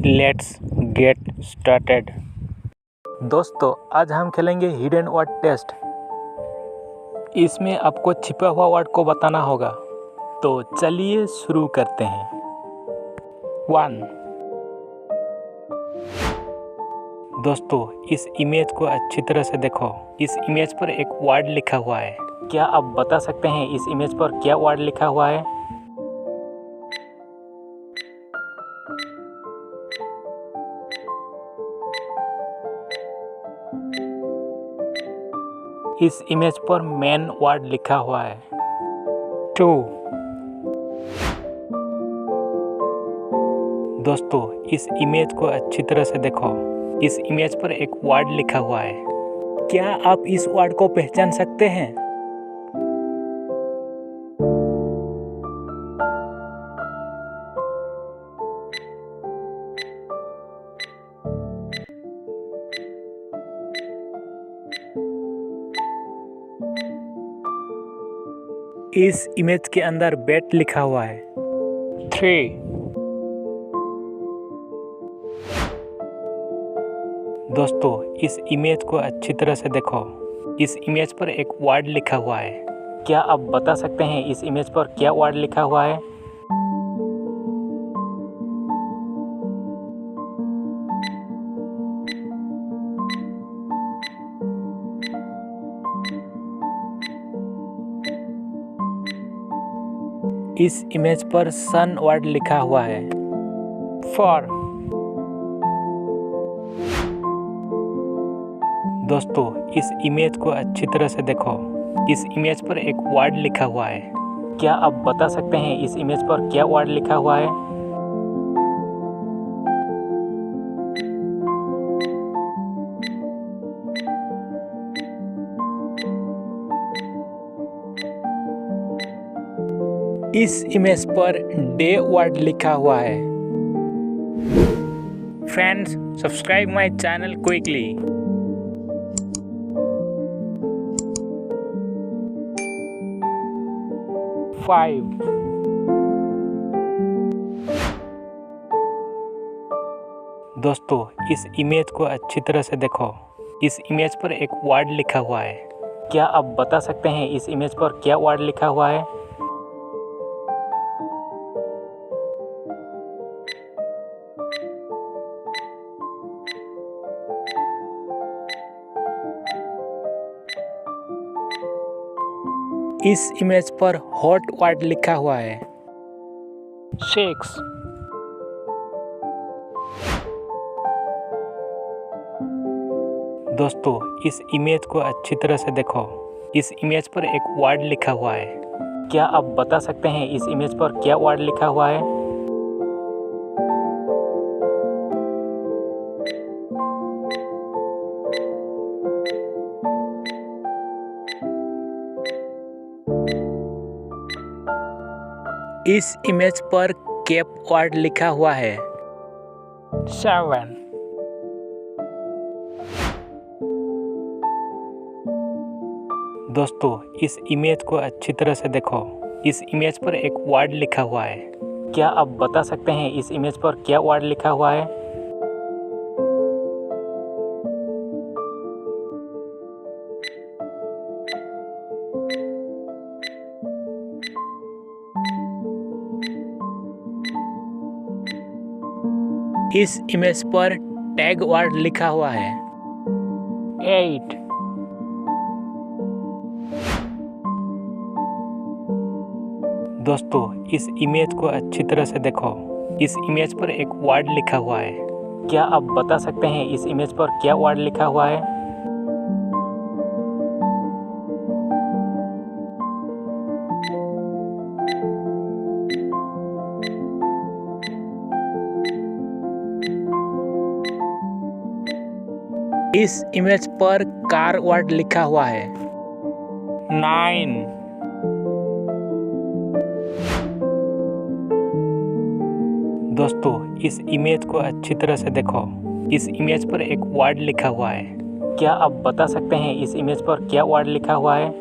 Let's get started. दोस्तों, आज हम खेलेंगे हिडन वर्ड टेस्ट। इसमें आपको छिपा हुआ वर्ड को बताना होगा। तो चलिए शुरू करते हैं। 1। दोस्तों, इस इमेज को अच्छी तरह से देखो। इस इमेज पर एक वर्ड लिखा हुआ है। क्या आप बता सकते हैं इस इमेज पर क्या वर्ड लिखा हुआ है? इस इमेज पर मैन वर्ड लिखा हुआ है। 2। दोस्तों, इस इमेज को अच्छी तरह से देखो। इस इमेज पर एक वर्ड लिखा हुआ है। क्या आप इस वर्ड को पहचान सकते हैं? इस इमेज के अंदर बैट लिखा हुआ है। 3। दोस्तों, इस इमेज को अच्छी तरह से देखो। इस इमेज पर एक वर्ड लिखा हुआ है। क्या आप बता सकते हैं इस इमेज पर क्या वर्ड लिखा हुआ है? इस इमेज पर सन वर्ड लिखा हुआ है। 4। दोस्तों, इस इमेज को अच्छी तरह से देखो। इस इमेज पर एक वर्ड लिखा हुआ है। क्या आप बता सकते हैं इस इमेज पर क्या वर्ड लिखा हुआ है? इस इमेज पर डे वर्ड लिखा हुआ है। Friends, subscribe my channel quickly. 5। दोस्तों, इस इमेज को अच्छी तरह से देखो। इस इमेज पर एक वर्ड लिखा हुआ है। क्या आप बता सकते हैं इस इमेज पर क्या वर्ड लिखा हुआ है? इस इमेज पर हॉट वर्ड लिखा हुआ है। 6। दोस्तों, इस इमेज को अच्छी तरह से देखो। इस इमेज पर एक वर्ड लिखा हुआ है। क्या आप बता सकते हैं इस इमेज पर क्या वर्ड लिखा हुआ है? इस इमेज पर कैप वर्ड लिखा हुआ है। 7। दोस्तों, इस इमेज को अच्छी तरह से देखो। इस इमेज पर एक वर्ड लिखा हुआ है। क्या आप बता सकते हैं इस इमेज पर क्या वर्ड लिखा हुआ है? इस इमेज पर टैग वर्ड लिखा हुआ है। 8। दोस्तों, इस इमेज को अच्छी तरह से देखो। इस इमेज पर एक वर्ड लिखा हुआ है। क्या आप बता सकते हैं इस इमेज पर क्या वर्ड लिखा हुआ है? इस इमेज पर कार वर्ड लिखा हुआ है। 9। दोस्तों, इस इमेज को अच्छी तरह से देखो। इस इमेज पर एक वर्ड लिखा हुआ है। क्या आप बता सकते हैं इस इमेज पर क्या वर्ड लिखा हुआ है?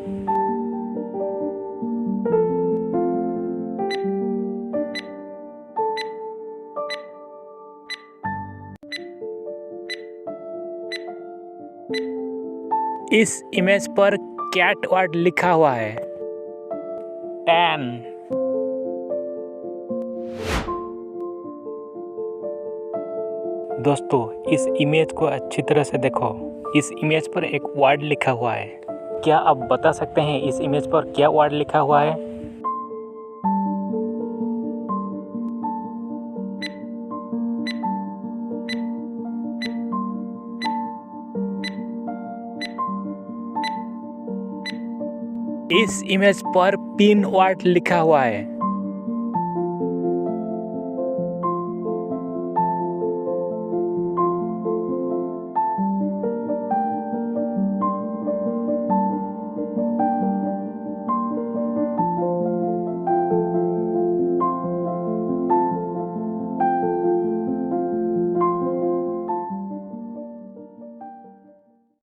इस इमेज पर कैट वर्ड लिखा हुआ है। 10। दोस्तों इस इमेज को अच्छी तरह से देखो। इस इमेज पर एक वर्ड लिखा हुआ है। क्या आप बता सकते हैं इस इमेज पर क्या वर्ड लिखा हुआ है? इस इमेज पर पिन वर्ड लिखा हुआ है।